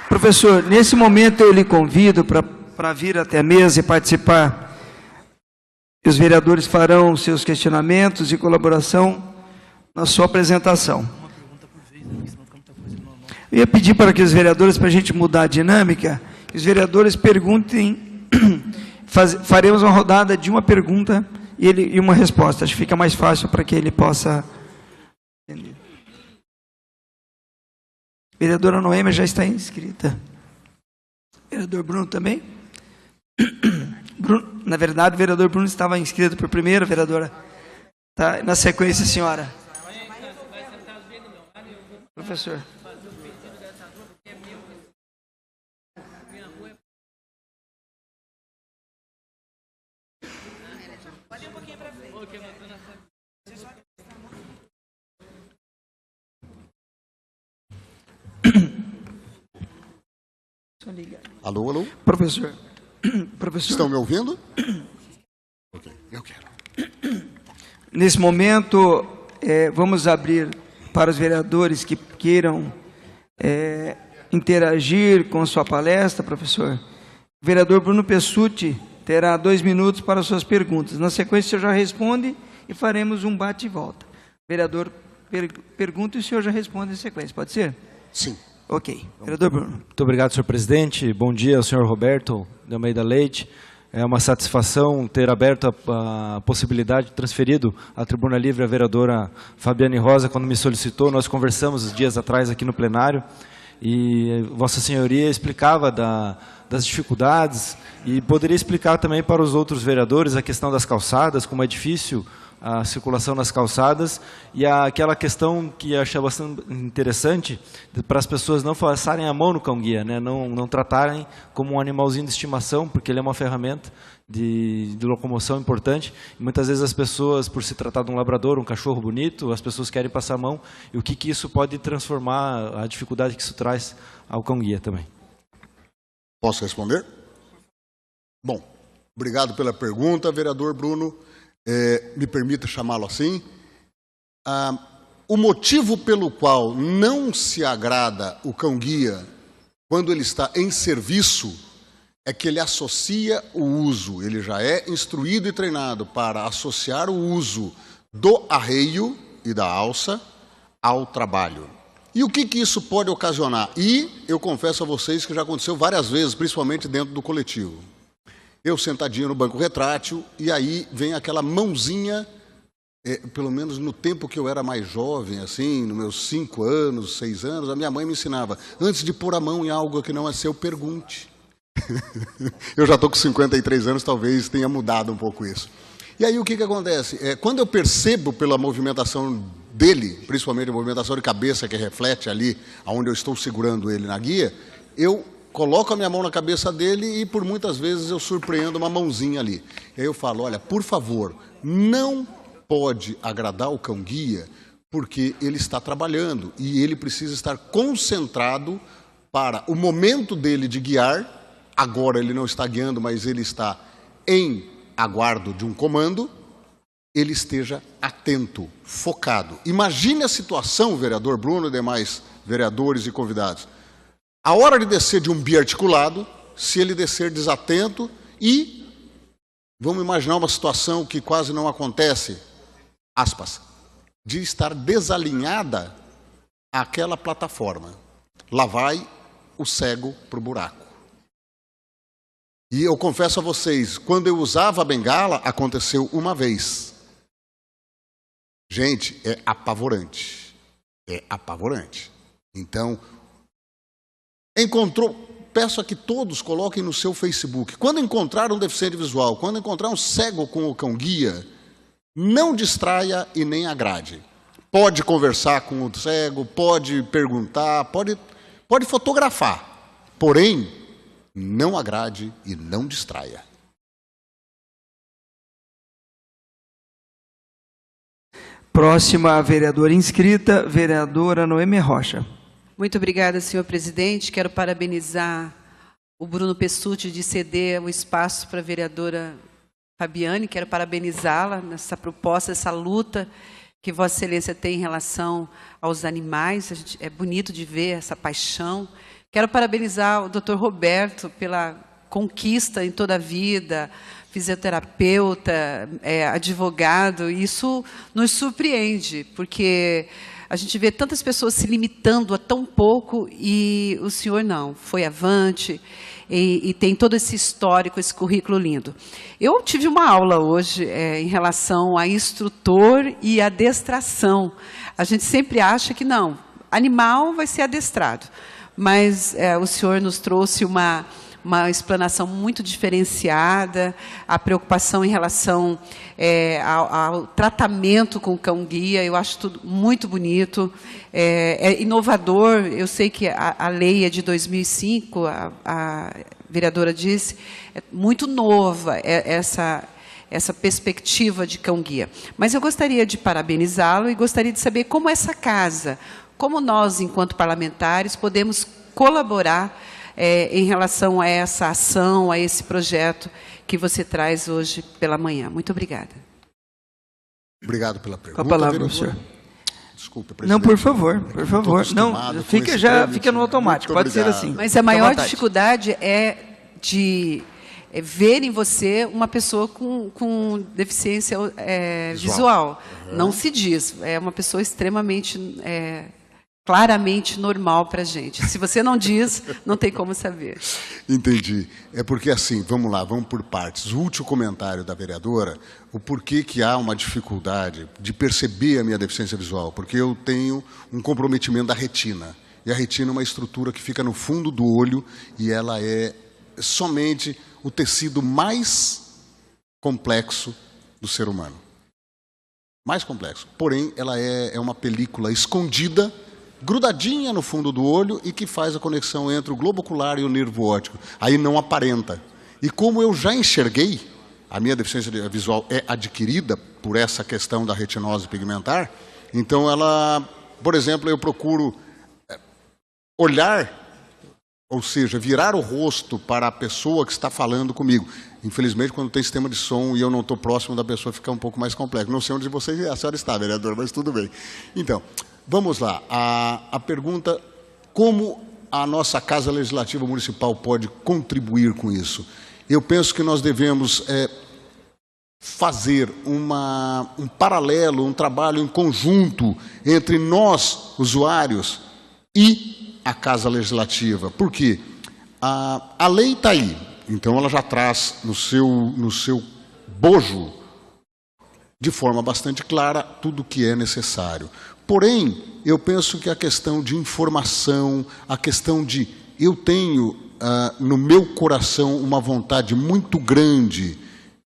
Professor, nesse momento eu lhe convido para vir até a mesa e participar. Os vereadores farão seus questionamentos e colaboração na sua apresentação. Eu ia pedir para que os vereadores, para a gente mudar a dinâmica, que os vereadores perguntem, faremos uma rodada de uma pergunta e uma resposta. Acho que fica mais fácil para que ele possa entender. Vereadora Noêmia já está inscrita. Vereador Bruno também? Bruno, na verdade, o vereador Bruno estava inscrito por primeiro, vereadora. Tá, na sequência, senhora. Professor. Alô, alô? Professor. Estão me ouvindo? Ok, eu quero. Nesse momento, vamos abrir para os vereadores que queiram interagir com a sua palestra, professor. O vereador Bruno Pessutti terá 2 minutos para suas perguntas. Na sequência, o senhor já responde e faremos um bate e volta. O vereador pergunta e o senhor já responde em sequência. Pode ser? Sim. Ok. Vereador Bruno. Muito obrigado, senhor presidente. Bom dia ao senhor Roberto de Almeida Leite. É uma satisfação ter aberto a possibilidade de transferido à Tribuna Livre a vereadora Fabiane Rosa, quando me solicitou. Nós conversamos dias atrás aqui no plenário e Vossa Senhoria explicava das dificuldades e poderia explicar também para os outros vereadores a questão das calçadas, como é difícil a circulação nas calçadas e aquela questão que achei bastante interessante para as pessoas não passarem a mão no cão-guia, né? Não tratarem como um animalzinho de estimação, porque ele é uma ferramenta de locomoção importante. E muitas vezes as pessoas, por se tratar de um labrador, um cachorro bonito, as pessoas querem passar a mão. E o que isso pode transformar, a dificuldade que isso traz ao cão-guia também. Posso responder? Bom, obrigado pela pergunta, vereador Bruno. Me permita chamá-lo assim. O motivo pelo qual não se agrada o cão-guia quando ele está em serviço é que ele associa o uso, ele já é instruído e treinado para associar o uso do arreio e da alça ao trabalho. E o que isso pode ocasionar? E eu confesso a vocês que já aconteceu várias vezes, principalmente dentro do coletivo. Eu sentadinho no banco retrátil, e aí vem aquela mãozinha, pelo menos no tempo que eu era mais jovem, assim, nos meus 5 anos, 6 anos, a minha mãe me ensinava, antes de pôr a mão em algo que não é seu, pergunte. Eu já estou com 53 anos, talvez tenha mudado um pouco isso. E aí o que acontece? Quando eu percebo pela movimentação dele, principalmente a movimentação de cabeça que reflete ali, onde eu estou segurando ele na guia, eu coloco a minha mão na cabeça dele e por muitas vezes eu surpreendo uma mãozinha ali. E aí eu falo, olha, por favor, não pode agradar o cão-guia porque ele está trabalhando e ele precisa estar concentrado para o momento dele de guiar. Agora ele não está guiando, mas ele está em aguardo de um comando, ele esteja atento, focado. Imagine a situação, vereador Bruno e demais vereadores e convidados. A hora de descer de um biarticulado, se ele descer desatento e, vamos imaginar uma situação que quase não acontece, aspas, de estar desalinhada aquela plataforma. Lá vai o cego para o buraco. E eu confesso a vocês, quando eu usava a bengala, aconteceu uma vez. Gente, é apavorante. É apavorante. Então, peço a que todos coloquem no seu Facebook. Quando encontrar um deficiente visual, quando encontrar um cego com o cão-guia, não distraia e nem agrade. Pode conversar com o cego, pode perguntar, pode fotografar. Porém, não agrade e não distraia. Próxima vereadora inscrita, vereadora Noêmia Rocha. Muito obrigada, senhor presidente. Quero parabenizar o Bruno Pessutti de ceder o espaço para a vereadora Fabiane. Quero parabenizá-la nessa proposta, essa luta que Vossa Excelência tem em relação aos animais. É bonito de ver essa paixão. Quero parabenizar o Dr. Roberto pela conquista em toda a vida, fisioterapeuta, advogado. Isso nos surpreende, porque a gente vê tantas pessoas se limitando a tão pouco e o senhor não, foi avante e tem todo esse histórico, esse currículo lindo. Eu tive uma aula hoje em relação a instrutor e adestração. A gente sempre acha que não, animal vai ser adestrado, mas o senhor nos trouxe uma explanação muito diferenciada, a preocupação em relação ao tratamento com o cão-guia. Eu acho tudo muito bonito, é inovador. Eu sei que a lei é de 2005, a vereadora disse, é muito nova essa perspectiva de cão-guia. Mas eu gostaria de parabenizá-lo e gostaria de saber como essa casa, como nós, enquanto parlamentares, podemos colaborar em relação a essa ação, a esse projeto que você traz hoje pela manhã. Muito obrigada. Obrigado pela pergunta. Com a palavra, vereador. senhor. Desculpa, presidente. Não, por favor, por favor. Não, fica no automático, pode ser assim. Mas a maior dificuldade é de ver em você uma pessoa com deficiência visual. Não se diz. É uma pessoa extremamente... claramente normal para a gente. Se você não diz, não tem como saber. Entendi. É porque assim, vamos lá, vamos por partes. O último comentário da vereadora, o porquê que há uma dificuldade de perceber a minha deficiência visual, porque eu tenho um comprometimento da retina. E a retina é uma estrutura que fica no fundo do olho e ela é somente o tecido mais complexo do ser humano. Mais complexo. Porém, ela é uma película escondida, grudadinha no fundo do olho e que faz a conexão entre o globo ocular e o nervo óptico. Aí não aparenta. E como eu já enxerguei, a minha deficiência visual é adquirida por essa questão da retinose pigmentar, então ela, por exemplo, eu procuro olhar, ou seja, virar o rosto para a pessoa que está falando comigo. Infelizmente, quando tem sistema de som e eu não estou próximo da pessoa, fica um pouco mais complexo. Não sei onde a senhora está, vereador, mas tudo bem. Então, vamos lá. A pergunta, como a nossa Casa Legislativa Municipal pode contribuir com isso? Eu penso que nós devemos fazer um paralelo, um trabalho em conjunto entre nós, usuários, e a Casa Legislativa. Por quê? A lei está aí, então ela já traz no seu bojo, de forma bastante clara, tudo o que é necessário. Porém, eu penso que a questão de informação, a questão de... Eu tenho no meu coração uma vontade muito grande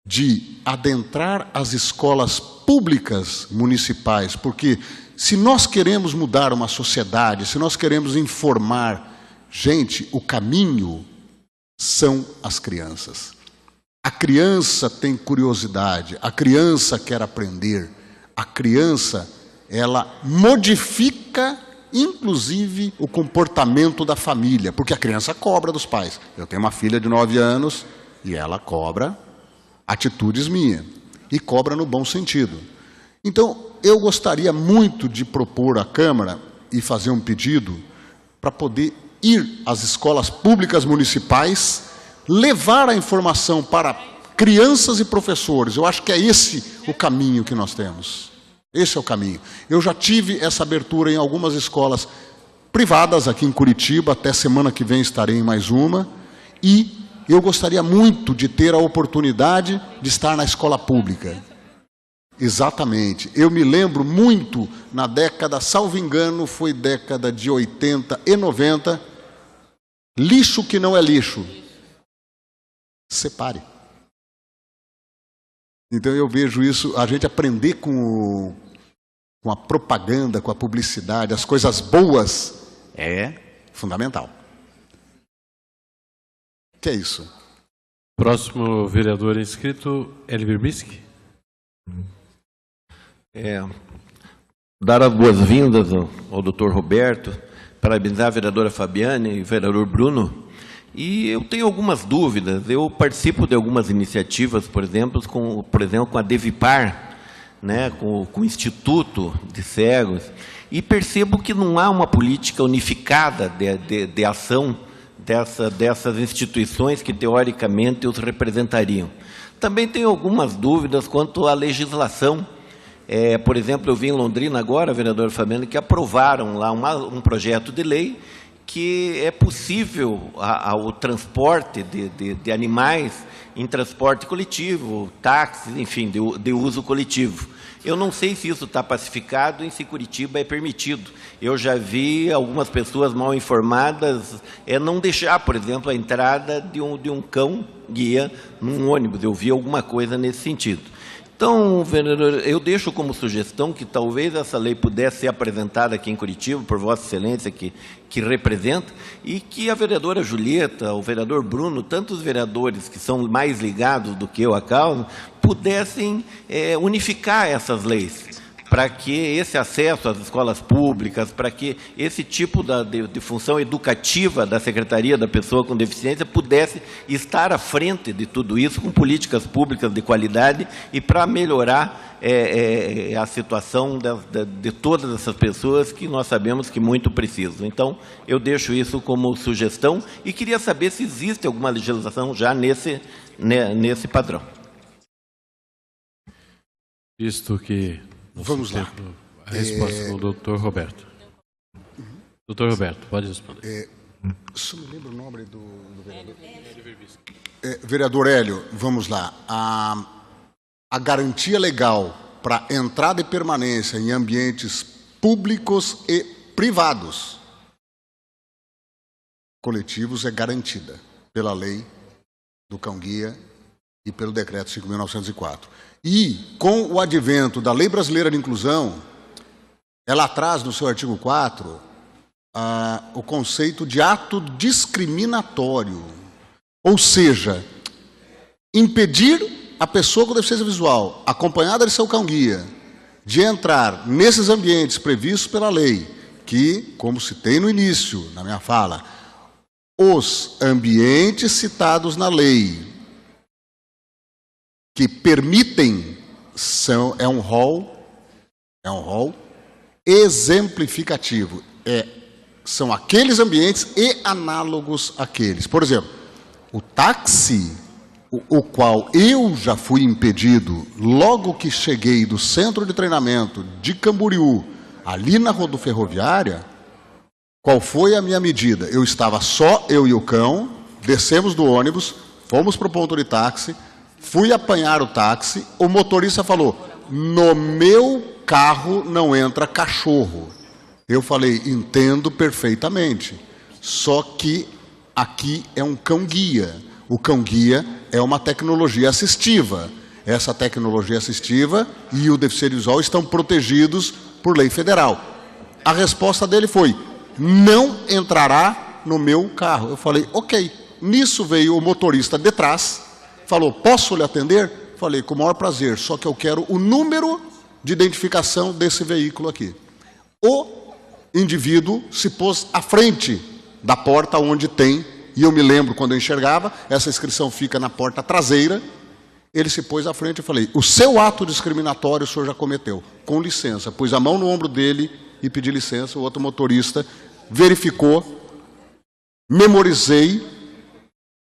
de adentrar as escolas públicas municipais, porque se nós queremos mudar uma sociedade, se nós queremos informar, gente, o caminho são as crianças. A criança tem curiosidade, a criança quer aprender, a criança, ela modifica, inclusive, o comportamento da família, porque a criança cobra dos pais. Eu tenho uma filha de 9 anos e ela cobra atitudes minhas, e cobra no bom sentido. Então, eu gostaria muito de propor à Câmara e fazer um pedido para poder ir às escolas públicas municipais, levar a informação para crianças e professores. Eu acho que é esse o caminho que nós temos. Esse é o caminho. Eu já tive essa abertura em algumas escolas privadas aqui em Curitiba, até semana que vem estarei em mais uma, e eu gostaria muito de ter a oportunidade de estar na escola pública. Exatamente. Eu me lembro muito, na década, salvo engano, foi década de 80 e 90, lixo que não é lixo, separe. Então eu vejo isso, a gente aprender com a propaganda, com a publicidade, as coisas boas, é fundamental. Que é isso? Próximo vereador inscrito, Elber Bisque. Dar as boas-vindas ao doutor Roberto, parabenizar a vereadora Fabiane e o vereador Bruno. E eu tenho algumas dúvidas. Eu participo de algumas iniciativas, por exemplo, com a Devipar, né, com o Instituto de Cegos, e percebo que não há uma política unificada de ação dessas instituições que, teoricamente, os representariam. Também tenho algumas dúvidas quanto à legislação. Por exemplo, eu vi em Londrina agora, vereador Fabiano, que aprovaram lá um projeto de lei que é possível o transporte de animais em transporte coletivo, táxis, enfim, de uso coletivo. Eu não sei se isso está pacificado e se Curitiba é permitido. Eu já vi algumas pessoas mal informadas não deixar, por exemplo, a entrada de um cão-guia num ônibus. Eu vi alguma coisa nesse sentido. Então, vereador, eu deixo como sugestão que talvez essa lei pudesse ser apresentada aqui em Curitiba, por Vossa Excelência, que representa, e que a vereadora Julieta, o vereador Bruno, tantos vereadores que são mais ligados do que eu à causa, pudessem unificar essas leis, para que esse acesso às escolas públicas, para que esse tipo de função educativa da Secretaria da Pessoa com Deficiência pudesse estar à frente de tudo isso, com políticas públicas de qualidade e para melhorar a situação de todas essas pessoas que nós sabemos que muito precisam. Então, eu deixo isso como sugestão e queria saber se existe alguma legislação já nesse padrão. Visto que... Vamos lá. A resposta do doutor Roberto. Doutor Roberto, pode responder. Só me lembra o nome do vereador? Vereador Hélio, vamos lá. A garantia legal para entrada e permanência em ambientes públicos e privados coletivos é garantida pela lei do cão-guia e pelo decreto 5.904. E, com o advento da Lei Brasileira de Inclusão, ela traz no seu artigo 4 o conceito de ato discriminatório, ou seja, impedir a pessoa com deficiência visual, acompanhada de seu cão-guia, de entrar nesses ambientes previstos pela lei, que, como citei no início, na minha fala, os ambientes citados na lei que permitem é um rol exemplificativo. São aqueles ambientes e análogos àqueles. Por exemplo, o táxi, o qual eu já fui impedido logo que cheguei do centro de treinamento de Camboriú, ali na rodoferroviária, qual foi a minha medida? Eu estava só, eu e o cão, descemos do ônibus, fomos para o ponto de táxi, fui apanhar o táxi, o motorista falou, no meu carro não entra cachorro. Eu falei, entendo perfeitamente, só que aqui é um cão-guia. O cão-guia é uma tecnologia assistiva. Essa tecnologia assistiva e o deficiente visual estão protegidos por lei federal. A resposta dele foi, não entrará no meu carro. Eu falei, ok. Nisso veio o motorista de trás, falou, posso lhe atender? Falei, com o maior prazer, só que eu quero o número de identificação desse veículo aqui. O indivíduo se pôs à frente da porta onde tem, e eu me lembro quando eu enxergava, essa inscrição fica na porta traseira, ele se pôs à frente e falei, o seu ato discriminatório o senhor já cometeu, com licença. Pus a mão no ombro dele e pedi licença, o outro motorista verificou, memorizei,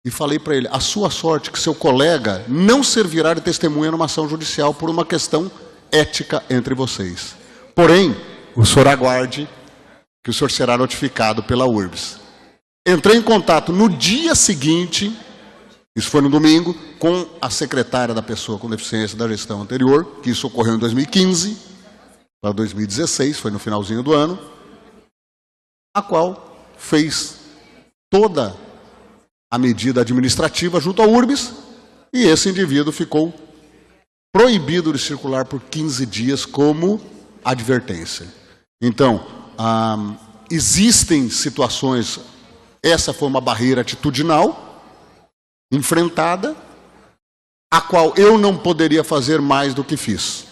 e falei para ele, a sua sorte que seu colega não servirá de testemunha numa ação judicial por uma questão ética entre vocês. Porém, o senhor aguarde que o senhor será notificado pela URBS. Entrei em contato no dia seguinte, isso foi no domingo, com a secretária da pessoa com deficiência da gestão anterior, que isso ocorreu em 2015, para 2016, foi no finalzinho do ano, a qual fez toda a medida administrativa junto à URBS, e esse indivíduo ficou proibido de circular por 15 dias como advertência. Então, existem situações, essa foi uma barreira atitudinal, enfrentada, a qual eu não poderia fazer mais do que fiz.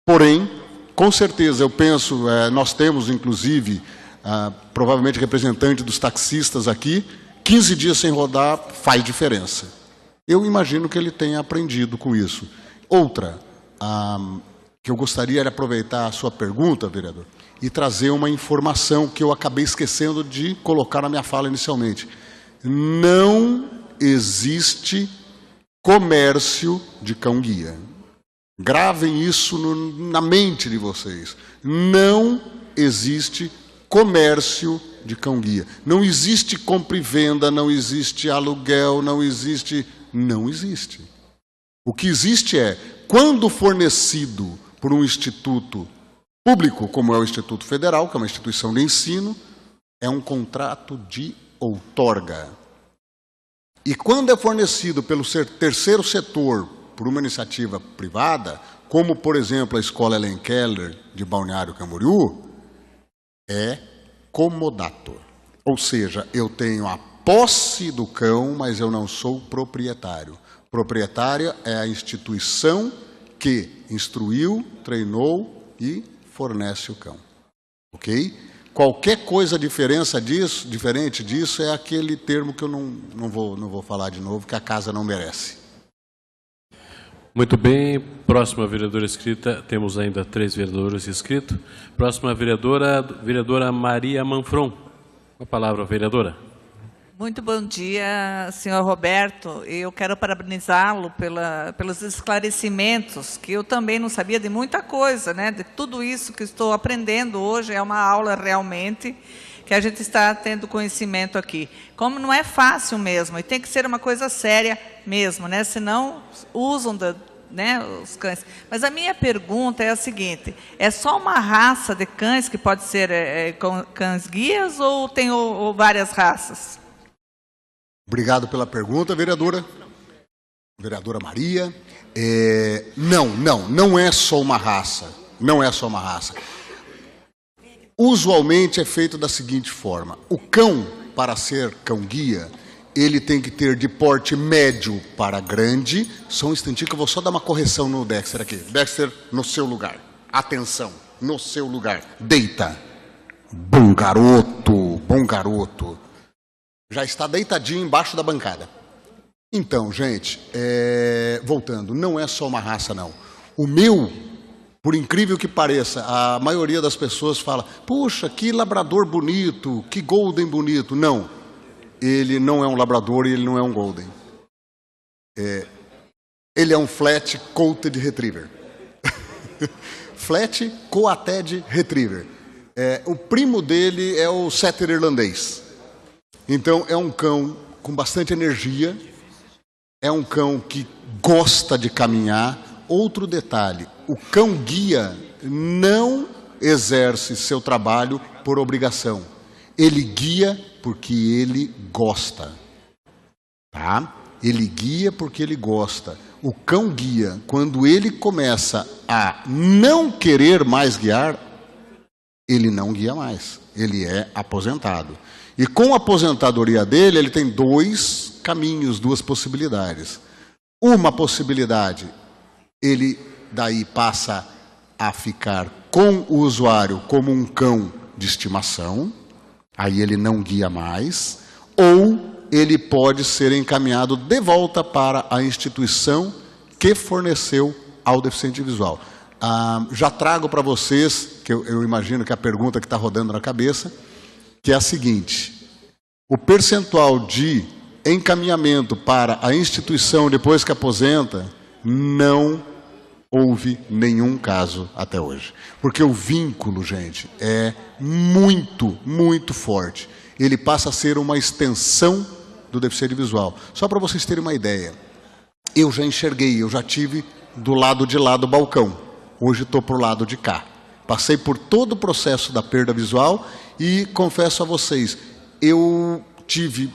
Porém, com certeza, eu penso, nós temos inclusive, provavelmente representante dos taxistas aqui, 15 dias sem rodar faz diferença. Eu imagino que ele tenha aprendido com isso. Outra, que eu gostaria de aproveitar a sua pergunta, vereador, e trazer uma informação que eu acabei esquecendo de colocar na minha fala inicialmente. Não existe comércio de cão-guia. Gravem isso na mente de vocês. Não existe comércio de cão-guia. Não existe compra e venda, não existe aluguel, não existe. O que existe é, quando fornecido por um instituto público, como é o Instituto Federal, que é uma instituição de ensino, é um contrato de outorga. E quando é fornecido pelo terceiro setor, por uma iniciativa privada, como, por exemplo, a Escola Helen Keller de Balneário Camboriú, é comodato. Ou seja, eu tenho a posse do cão, mas eu não sou proprietário. Proprietária é a instituição que instruiu, treinou e fornece o cão. Ok? Qualquer coisa diferente disso é aquele termo que eu não vou falar de novo, que a casa não merece. Muito bem. Próxima vereadora inscrita, temos ainda 3 vereadores inscritos. Próxima vereadora Maria Manfron. Com a palavra, vereadora. Muito bom dia, senhor Roberto. Eu quero parabenizá-lo pelos esclarecimentos, que eu também não sabia de muita coisa, né? De tudo isso que estou aprendendo hoje, é uma aula realmente que a gente está tendo conhecimento aqui. Como não é fácil mesmo, e tem que ser uma coisa séria mesmo, né? Senão usam os cães. Mas a minha pergunta é a seguinte: é só uma raça de cães que pode ser cães-guias ou tem várias raças? Obrigado pela pergunta, vereadora. Vereadora Maria. Não é só uma raça. Não é só uma raça. Usualmente é feito da seguinte forma. O cão, para ser cão-guia, ele tem que ter de porte médio para grande. Só um instantinho que eu vou só dar uma correção no Dexter aqui. Dexter, no seu lugar. Atenção, no seu lugar. Deita. Bom garoto, bom garoto. Já está deitadinho embaixo da bancada. Então, gente, voltando, não é só uma raça, não. O meu, por incrível que pareça, a maioria das pessoas fala: puxa, que labrador bonito, que golden bonito. Não, ele não é um labrador e ele não é um golden. Ele é um flat coated retriever. Flat coated retriever. O primo dele é o setter irlandês. Então, é um cão com bastante energia, é um cão que gosta de caminhar. Outro detalhe, o cão-guia não exerce seu trabalho por obrigação. Ele guia porque ele gosta. Tá? Ele guia porque ele gosta. O cão-guia, quando ele começa a não querer mais guiar, ele não guia mais. Ele é aposentado. E com a aposentadoria dele, ele tem 2 caminhos, 2 possibilidades. Uma possibilidade, ele daí passa a ficar com o usuário como um cão de estimação, aí ele não guia mais, ou ele pode ser encaminhado de volta para a instituição que forneceu ao deficiente visual. Já trago para vocês, que eu imagino que é a pergunta que está rodando na cabeça, que é a seguinte: o percentual de encaminhamento para a instituição depois que aposenta, não houve nenhum caso até hoje. Porque o vínculo, gente, é muito, muito forte. Ele passa a ser uma extensão do deficiente visual. Só para vocês terem uma ideia, eu já enxerguei, eu já tive do lado de lá do balcão. Hoje estou para o lado de cá. Passei por todo o processo da perda visual e confesso a vocês, eu tive,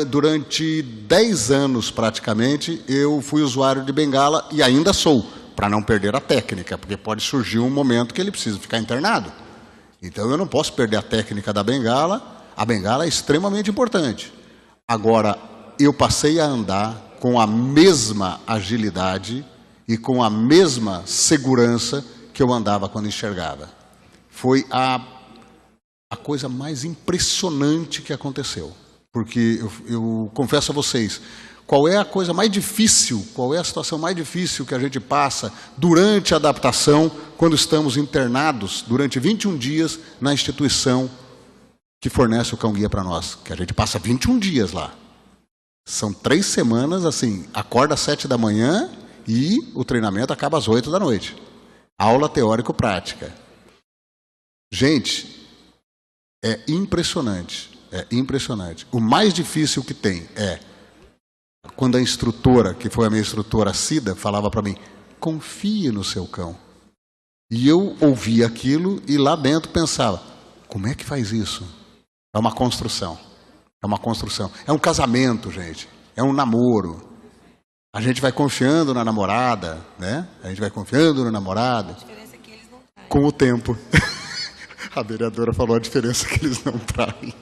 durante 10 anos praticamente, eu fui usuário de bengala e ainda sou, para não perder a técnica, porque pode surgir um momento que ele precisa ficar internado. Então eu não posso perder a técnica da bengala, a bengala é extremamente importante. Agora, eu passei a andar com a mesma agilidade e com a mesma segurança que eu andava quando enxergava. Foi a coisa mais impressionante que aconteceu. Porque eu confesso a vocês, qual é a coisa mais difícil, qual é a situação mais difícil que a gente passa durante a adaptação, quando estamos internados durante 21 dias na instituição que fornece o cão-guia para nós, que a gente passa 21 dias lá. São 3 semanas, assim, acorda às 7 da manhã e o treinamento acaba às 8 da noite. Aula teórico-prática. Gente, é impressionante, é impressionante. O mais difícil que tem é quando a instrutora, que foi a minha instrutora Cida, falava para mim, confie no seu cão. E eu ouvia aquilo e lá dentro pensava, como é que faz isso? É uma construção. É uma construção. É um casamento, gente. É um namoro. A gente vai confiando na namorada, né? A gente vai confiando no namorado. A diferença é que eles não traem. Com o tempo. A vereadora falou a diferença que eles não traem.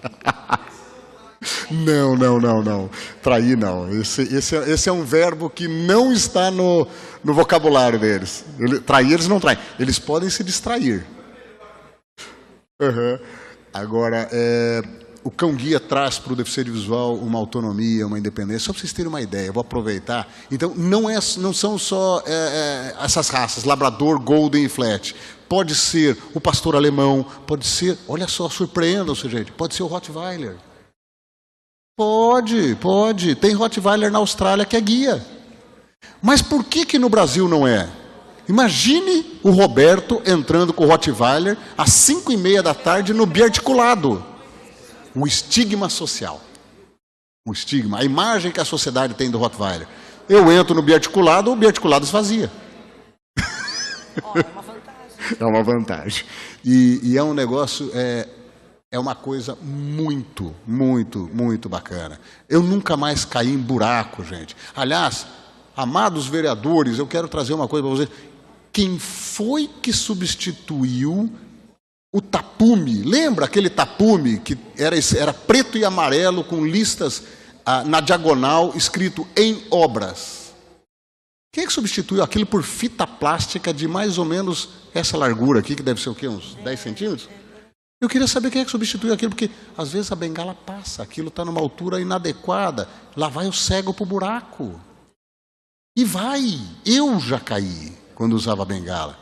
Não. Trair não. Esse é um verbo que não está no vocabulário deles. Trair eles não traem. Eles podem se distrair. Uhum. Agora, o cão-guia traz para o deficiente visual uma autonomia, uma independência. Só para vocês terem uma ideia, eu vou aproveitar. Então, não são só essas raças, labrador, golden e flat. Pode ser o pastor alemão, pode ser, olha só, surpreendam-se, gente, pode ser o Rottweiler. Pode. Tem Rottweiler na Austrália que é guia. Mas por que no Brasil não é? Imagine o Roberto entrando com o Rottweiler às 5h30 da tarde no biarticulado. Um estigma social. Um estigma. A imagem que a sociedade tem do Rottweiler. Eu entro no biarticulado, o biarticulado esvazia. Oh, é uma vantagem. É uma vantagem. E é um negócio... É uma coisa muito, muito, muito bacana. Eu nunca mais caí em buraco, gente. Aliás, amados vereadores, eu quero trazer uma coisa para vocês. Quem foi que substituiu o tapume? Lembra aquele tapume que era preto e amarelo com listas na diagonal escrito em obras? Quem é que substituiu aquilo por fita plástica de mais ou menos essa largura aqui, que deve ser o quê? Uns 10 centímetros? Eu queria saber quem é que substituiu aquilo, porque às vezes a bengala passa, aquilo está numa altura inadequada, lá vai o cego para o buraco. E vai, eu já caí quando usava a bengala.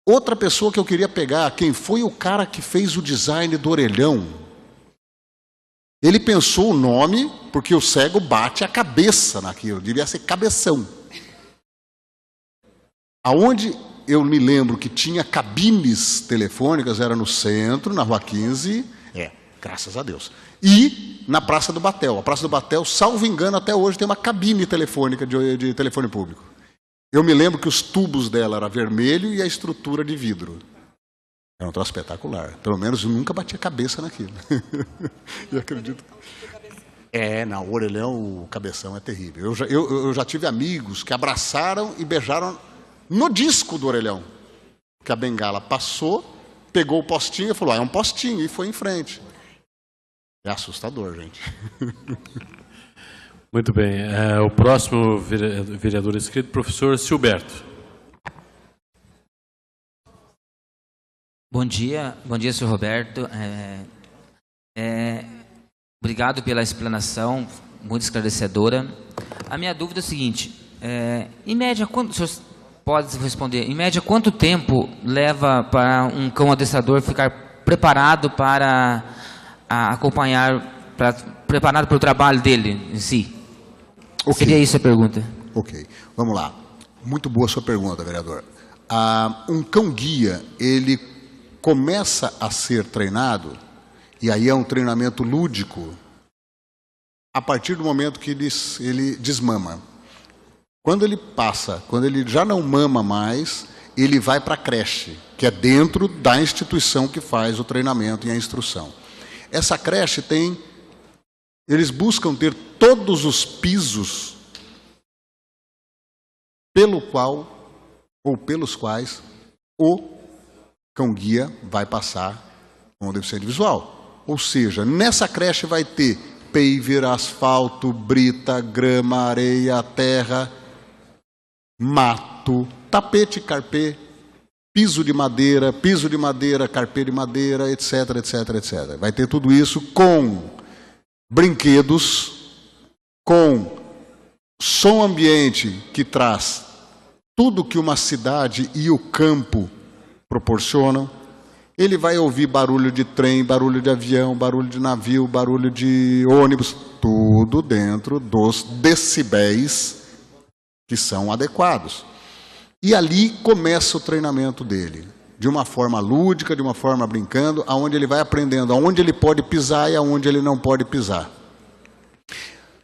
Outra pessoa que eu queria pegar, quem foi o cara que fez o design do orelhão? Ele pensou o nome, porque o cego bate a cabeça naquilo, devia ser cabeção. Aonde... Eu me lembro que tinha cabines telefônicas, era no centro, na Rua 15, graças a Deus. E na Praça do Batel. A Praça do Batel, salvo engano, até hoje tem uma cabine telefônica de telefone público. Eu me lembro que os tubos dela eram vermelho e a estrutura de vidro. Era um troço espetacular. Pelo menos eu nunca bati a cabeça naquilo. E acredito. Não, o orelhão, o cabeção é terrível. Eu já tive amigos que abraçaram e beijaram no disco do orelhão, que a bengala passou, pegou o postinho e falou, é um postinho, e foi em frente. É assustador, gente. Muito bem. O próximo vereador inscrito, professor Silberto. Bom dia, senhor Roberto. Obrigado pela explanação, muito esclarecedora. A minha dúvida é a seguinte, em média, o senhor pode responder, em média, quanto tempo leva para um cão adestrador ficar preparado para acompanhar, preparado para o trabalho dele em si? Okay. Seria isso a pergunta. Ok, vamos lá. Muito boa a sua pergunta, vereador. Um cão-guia, ele começa a ser treinado, e aí é um treinamento lúdico, a partir do momento que ele desmama. Quando ele já não mama mais, ele vai para a creche, que é dentro da instituição que faz o treinamento e a instrução. Essa creche eles buscam ter todos os pisos pelos quais o cão-guia vai passar com o deficiente visual. Ou seja, nessa creche vai ter paver, asfalto, brita, grama, areia, terra, mato, tapete, carpê, piso de madeira, carpê de madeira, etc, etc, etc. Vai ter tudo isso com brinquedos com som ambiente que traz tudo que uma cidade e o campo proporcionam. Ele vai ouvir barulho de trem, barulho de avião, barulho de navio, barulho de ônibus, tudo dentro dos decibéis que são adequados. E ali começa o treinamento dele, de uma forma lúdica, de uma forma brincando, aonde ele vai aprendendo aonde ele pode pisar e aonde ele não pode pisar.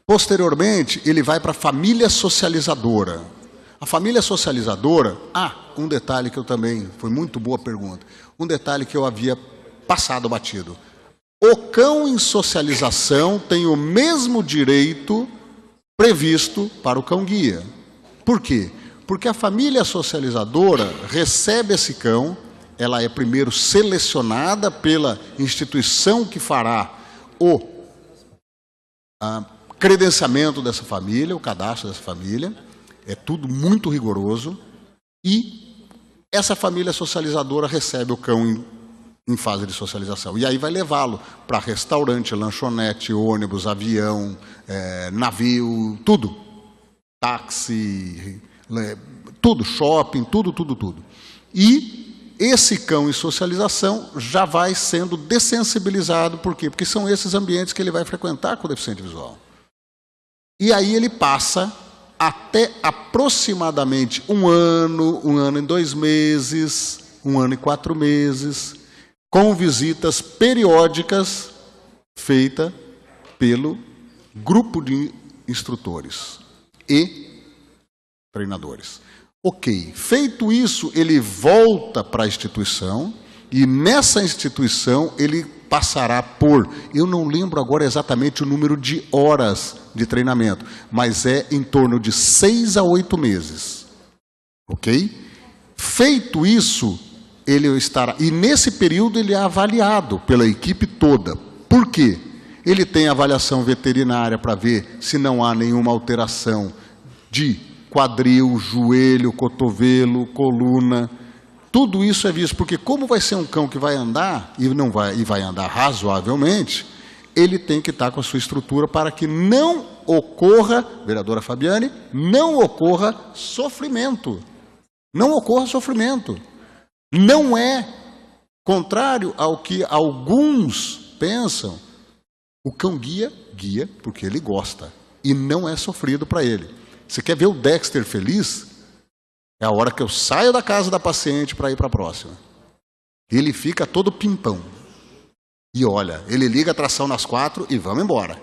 Posteriormente, ele vai para a família socializadora. A família socializadora, um detalhe que eu também, foi muito boa pergunta, um detalhe que eu havia passado batido. O cão em socialização tem o mesmo direito previsto para o cão-guia. Por quê? Porque a família socializadora recebe esse cão, ela é primeiro selecionada pela instituição que fará o credenciamento dessa família, o cadastro dessa família, é tudo muito rigoroso, e essa família socializadora recebe o cão em fase de socialização. E aí vai levá-lo para restaurante, lanchonete, ônibus, avião, navio, tudo. Táxi, tudo, shopping, tudo. E esse cão em socialização já vai sendo dessensibilizado. Por quê? Porque são esses ambientes que ele vai frequentar com o deficiente visual. E aí ele passa até aproximadamente um ano e 2 meses, 1 ano e 4 meses, com visitas periódicas feitas pelo grupo de instrutores e treinadores. Ok, feito isso, ele volta para a instituição e nessa instituição ele passará por, eu não lembro agora exatamente o número de horas de treinamento, mas é em torno de 6 a 8 meses. Ok? Feito isso, ele estará, e nesse período ele é avaliado pela equipe toda. Por quê? Ele tem avaliação veterinária para ver se não há nenhuma alteração de quadril, joelho, cotovelo, coluna. Tudo isso é visto, porque como vai ser um cão que vai andar, e vai andar razoavelmente, ele tem que estar com a sua estrutura para que não ocorra, vereadora Fabiane, não ocorra sofrimento. Não ocorra sofrimento. Não é contrário ao que alguns pensam. O cão guia porque ele gosta e não é sofrido para ele. Você quer ver o Dexter feliz? É a hora que eu saio da casa da paciente para ir para a próxima. Ele fica todo pimpão. E olha, ele liga a tração nas 4 e vamos embora.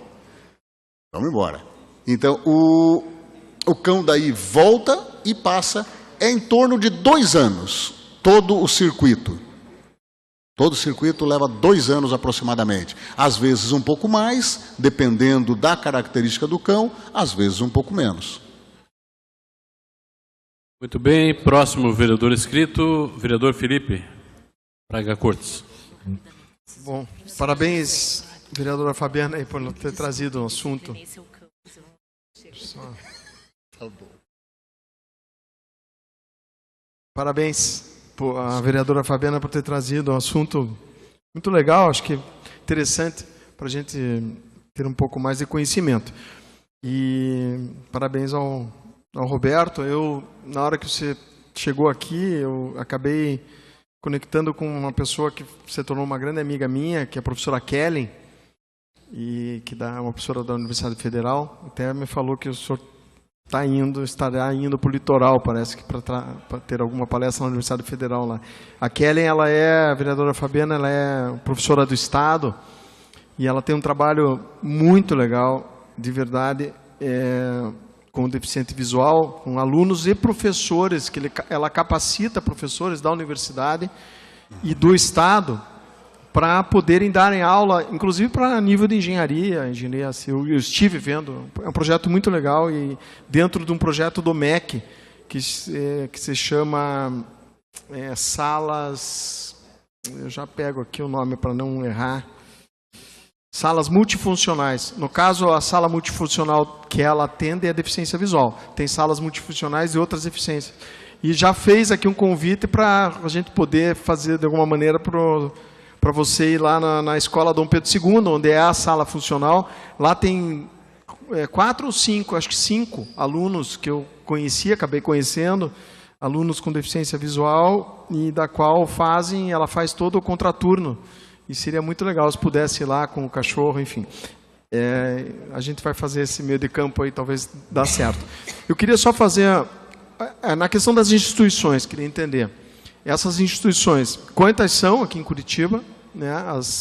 Vamos embora. Então, o cão daí volta e passa, em torno de 2 anos, todo o circuito. Todo o circuito leva 2 anos aproximadamente. Às vezes um pouco mais, dependendo da característica do cão, às vezes um pouco menos. Muito bem, próximo vereador inscrito, vereador Felipe Braga Cortes. Bom, parabéns, vereadora Fabiana, por ter trazido o assunto. Parabéns a vereadora Fabiana por ter trazido um assunto muito legal, acho que é interessante para a gente ter um pouco mais de conhecimento. E parabéns ao Roberto. Na hora que você chegou aqui, eu acabei conectando com uma pessoa que se tornou uma grande amiga minha, que é a professora Kellen, e que é uma professora da Universidade Federal. Até me falou que o senhor estará indo para o litoral, parece que para ter alguma palestra na Universidade Federal lá. A Kellen, a vereadora Fabiana, ela é professora do Estado e ela tem um trabalho muito legal, de verdade, com deficiente visual, com alunos e professores, que ela capacita professores da universidade e do Estado para poderem darem aula, inclusive para nível de engenharia. Eu estive vendo, é um projeto muito legal, e dentro de um projeto do MEC, que se chama Salas, eu já pego aqui o nome para não errar, Salas multifuncionais. No caso, a sala multifuncional que ela atende é a deficiência visual. Tem salas multifuncionais e outras deficiências. E já fez aqui um convite para a gente poder fazer, de alguma maneira, para você ir lá na escola Dom Pedro II, onde é a sala funcional. Lá tem 4 ou 5, acho que 5 alunos que eu conheci, acabei conhecendo, alunos com deficiência visual, e da qual ela faz todo o contraturno. E seria muito legal se pudesse ir lá com o cachorro, enfim. A gente vai fazer esse meio de campo aí, talvez dá certo. Eu queria só fazer, na questão das instituições, queria entender. Essas instituições, quantas são aqui em Curitiba, né,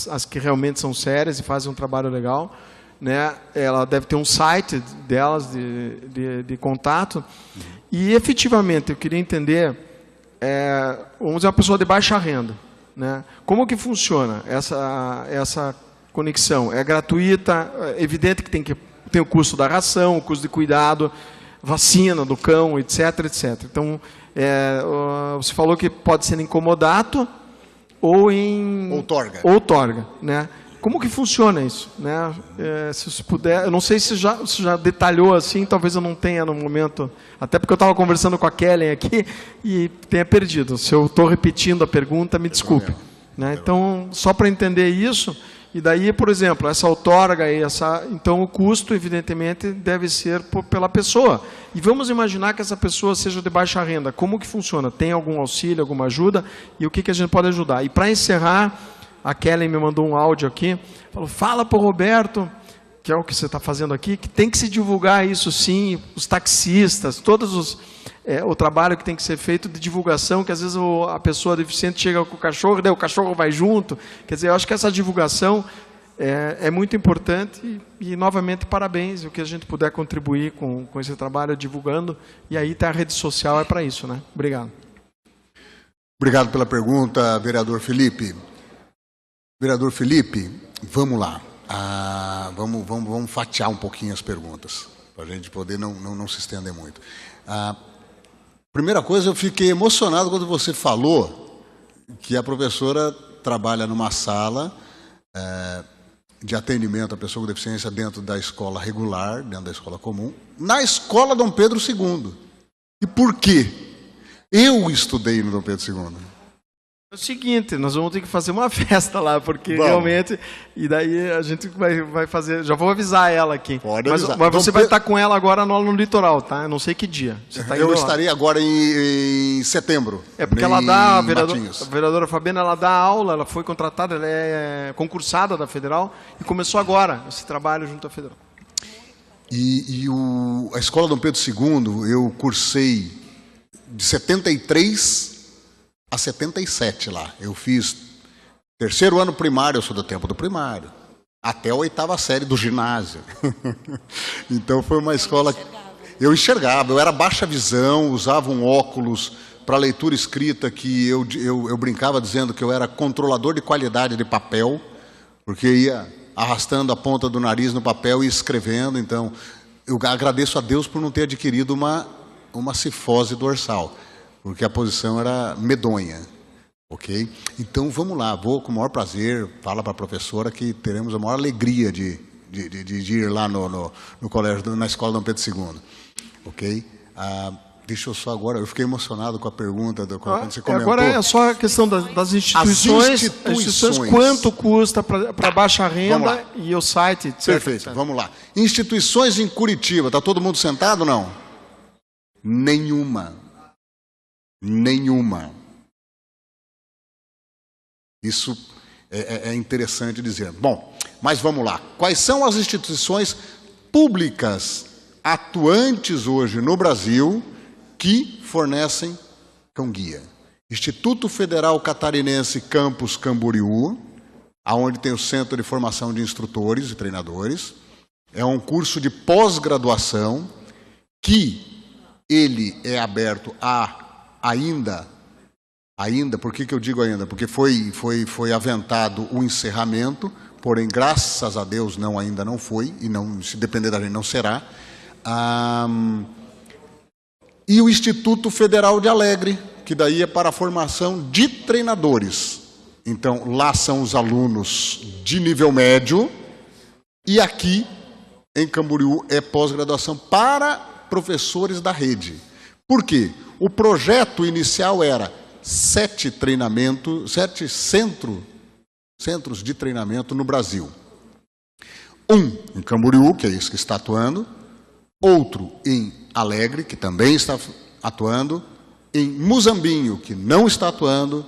as que realmente são sérias e fazem um trabalho legal, né, ela deve ter um site delas de contato. E, efetivamente, eu queria entender, vamos dizer, uma pessoa de baixa renda, né, como que funciona essa conexão? É gratuita? É evidente que tem o custo da ração, o custo de cuidado, vacina do cão, etc, etc. Então, você falou que pode ser em comodato ou em... outorga, né? Como que funciona isso, né? Se você puder, eu não sei se já detalhou assim, talvez eu não tenha no momento, até porque eu estava conversando com a Kellen aqui e tenha perdido. Se eu estou repetindo a pergunta, me desculpe, né? Então, só para entender isso. E daí, por exemplo, essa outorga, então o custo, evidentemente, deve ser pela pessoa. E vamos imaginar que essa pessoa seja de baixa renda. Como que funciona? Tem algum auxílio, alguma ajuda? E o que a gente pode ajudar? E para encerrar, a Kellen me mandou um áudio aqui, falou, fala para o Roberto, que é o que você está fazendo aqui, que tem que se divulgar isso sim, os taxistas, o trabalho que tem que ser feito de divulgação, que às vezes a pessoa deficiente chega com o cachorro, daí o cachorro vai junto. Quer dizer, eu acho que essa divulgação é muito importante e, novamente, parabéns. O que a gente puder contribuir com esse trabalho divulgando, e aí tá a rede social, é para isso, né? Obrigado. Obrigado pela pergunta, vereador Felipe. Vereador Felipe, vamos lá. Vamos fatiar um pouquinho as perguntas, para a gente poder não se estender muito. Primeira coisa, eu fiquei emocionado quando você falou que a professora trabalha numa sala de atendimento à pessoa com deficiência dentro da escola regular, dentro da escola comum, na escola Dom Pedro II. E por quê? Eu estudei no Dom Pedro II. É o seguinte, nós vamos ter que fazer uma festa lá, porque realmente, e daí a gente vai fazer, já vou avisar ela aqui. Pode avisar. Mas você vai estar com ela agora no litoral, tá? Eu não sei que dia. Você tá eu estarei agora em setembro. É porque ela dá, a vereadora Fabiana, ela dá aula, ela foi contratada, ela é concursada da Federal e começou agora esse trabalho junto à Federal. A escola Dom Pedro II, eu cursei de 73 a 77 lá. Eu fiz 3º ano primário, eu sou do tempo do primário, até a 8ª série do ginásio. Então foi uma escola... Eu enxergava, eu era baixa visão, usava um óculos para leitura escrita que eu brincava dizendo que eu era controlador de qualidade de papel, porque ia arrastando a ponta do nariz no papel e escrevendo. Então, eu agradeço a Deus por não ter adquirido uma cifose dorsal, porque a posição era medonha, ok? Então, vamos lá, vou com o maior prazer, fala para a professora que teremos a maior alegria de ir lá no colégio, na escola Dom Pedro II, ok? Deixa eu só agora, eu fiquei emocionado com a pergunta, quando você comentou. Agora é só a questão das instituições, quanto custa para baixa renda e o site, etc. Perfeito, vamos lá. Instituições em Curitiba, está todo mundo sentado ou não? Nenhuma. Isso é interessante dizer. Bom, mas vamos lá. Quais são as instituições públicas atuantes hoje no Brasil que fornecem cão-guia? Instituto Federal Catarinense Campus Camboriú, aonde tem o Centro de Formação de Instrutores e Treinadores. É um curso de pós-graduação que ele é aberto ainda, por que eu digo ainda? Porque foi aventado o encerramento, porém, graças a Deus, ainda não foi, e não, se depender da gente, não será. E o Instituto Federal de Alegre, que daí é para a formação de treinadores. Então, lá são os alunos de nível médio, e aqui, em Camboriú, é pós-graduação para professores da rede. Por quê? O projeto inicial era 7 centros de treinamento no Brasil. Um em Camboriú, que é esse que está atuando, outro em Alegre, que também está atuando, em Muzambinho, que não está atuando,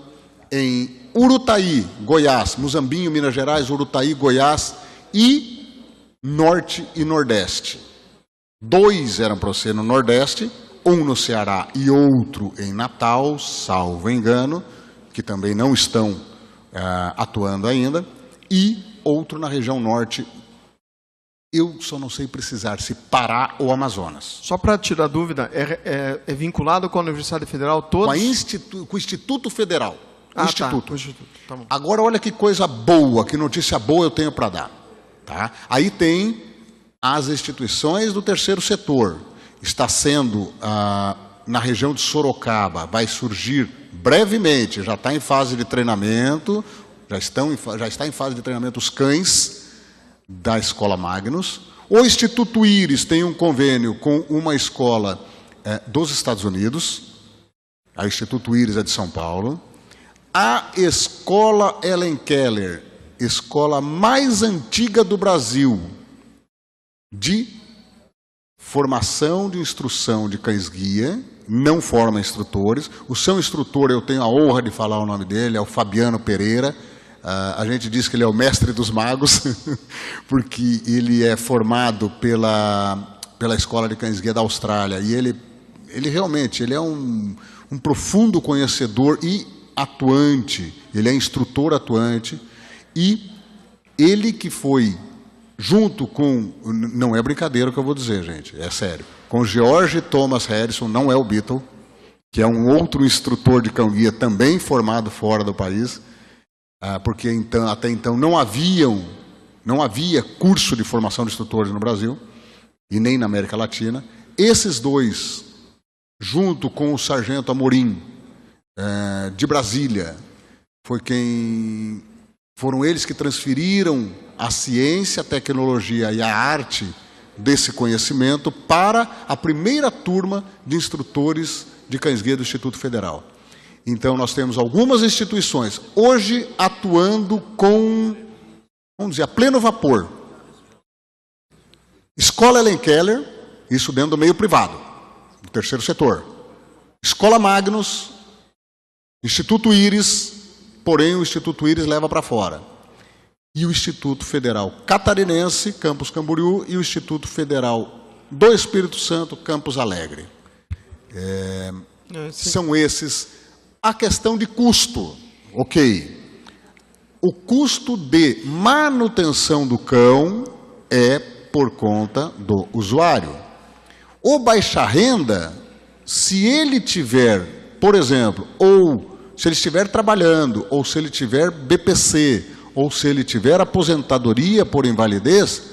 em Urutaí, Goiás, Muzambinho, Minas Gerais, Urutaí, Goiás e Norte e Nordeste. 2 eram para ser no Nordeste, um no Ceará e outro em Natal, salvo engano, que também não estão atuando ainda, e outro na região Norte. Eu só não sei precisar se Pará ou Amazonas. Só para tirar dúvida, é vinculado com a Universidade Federal todos? Com o Instituto Federal. Instituto. Tá. Tá bom. Agora, olha que coisa boa, que notícia boa eu tenho para dar. Tá? Aí tem as instituições do terceiro setor. Está sendo, na região de Sorocaba, vai surgir brevemente, já está em fase de treinamento, já está em fase de treinamento os cães da Escola Magnus. O Instituto Íris tem um convênio com uma escola dos Estados Unidos, a Instituto Íris é de São Paulo. A Escola Ellen Keller, escola mais antiga do Brasil, de formação de instrução de cães-guia, não forma instrutores. O seu instrutor, eu tenho a honra de falar o nome dele, é o Fabiano Pereira. A gente diz que ele é o mestre dos magos, porque ele é formado pela Escola de Cães-Guia da Austrália. E ele realmente é um profundo conhecedor e atuante. Ele é instrutor atuante. E ele que foi, junto com... Não é brincadeira o que eu vou dizer, gente, é sério. Com George Thomas Harrison, não é o Beatle, que é um outro instrutor de cão-guia também formado fora do país, porque até então não havia curso de formação de instrutores no Brasil e nem na América Latina. Esses dois, junto com o Sargento Amorim, de Brasília, foram eles que transferiram a ciência, a tecnologia e a arte desse conhecimento para a primeira turma de instrutores de cães-guia do Instituto Federal. Então, nós temos algumas instituições hoje atuando com, vamos dizer, a pleno vapor. Escola Ellen Keller, isso dentro do meio privado, do terceiro setor. Escola Magnus, Instituto Íris, porém o Instituto Íris leva para fora. E o Instituto Federal Catarinense, Campus Camboriú, e o Instituto Federal do Espírito Santo, Campus Alegre. São esses. A questão de custo, ok. O custo de manutenção do cão é por conta do usuário. O baixa renda, se ele tiver, por exemplo, ou se ele estiver trabalhando, ou se ele tiver BPC, ou se ele tiver aposentadoria por invalidez,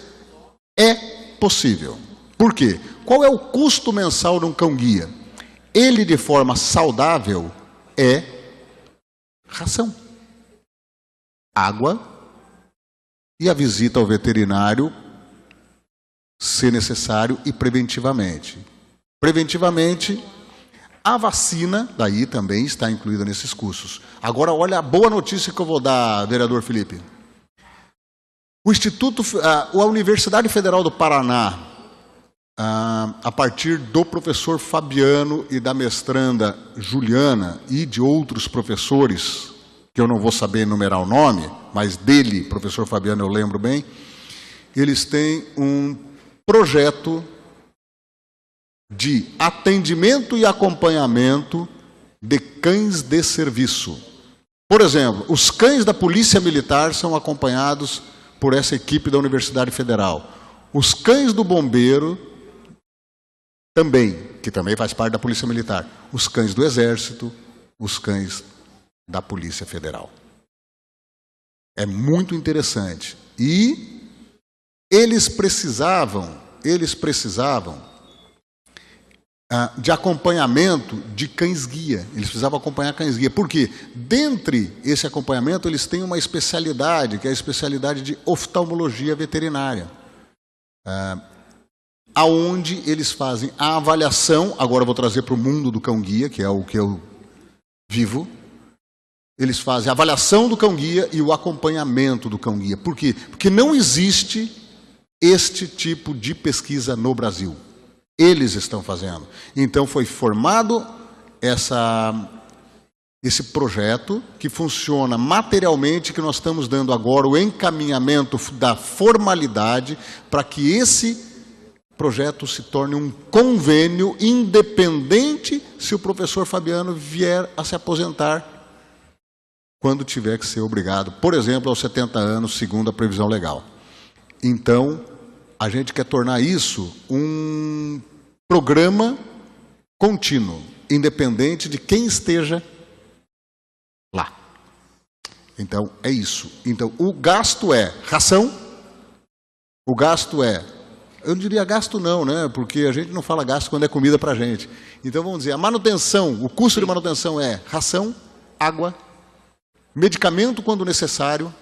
é possível. Por quê? Qual é o custo mensal de um cão-guia? Ele, de forma saudável, é ração, água e a visita ao veterinário, se necessário, e preventivamente. Preventivamente, a vacina, daí também está incluída nesses custos. Agora, olha a boa notícia que eu vou dar, vereador Felipe. A Universidade Federal do Paraná, a partir do professor Fabiano e da mestranda Juliana e de outros professores, que eu não vou saber enumerar o nome, mas dele, professor Fabiano, eu lembro bem, eles têm um projeto de atendimento e acompanhamento de cães de serviço. Por exemplo, os cães da Polícia Militar são acompanhados por essa equipe da Universidade Federal. Os cães do bombeiro também, que também faz parte da Polícia Militar. Os cães do Exército, os cães da Polícia Federal. É muito interessante. E eles precisavam de acompanhamento de cães-guia. Eles precisavam acompanhar cães-guia. Por quê? Dentre esse acompanhamento, eles têm uma especialidade, que é a especialidade de oftalmologia veterinária. Aonde eles fazem a avaliação, agora eu vou trazer para o mundo do cão-guia, que é o que eu vivo. Eles fazem a avaliação do cão-guia e o acompanhamento do cão-guia. Por quê? Porque não existe este tipo de pesquisa no Brasil. Eles estão fazendo. Então foi formado esse projeto que funciona materialmente, que nós estamos dando agora o encaminhamento da formalidade para que esse projeto se torne um convênio independente se o professor Fabiano vier a se aposentar quando tiver que ser obrigado, por exemplo, aos 70 anos, segundo a previsão legal. Então, a gente quer tornar isso um programa contínuo, independente de quem esteja lá. Então, é isso. Então, o gasto é ração, o gasto é, eu não diria gasto não, né? Porque a gente não fala gasto quando é comida para a gente. Então, vamos dizer, a manutenção, o custo de manutenção é ração, água, medicamento quando necessário,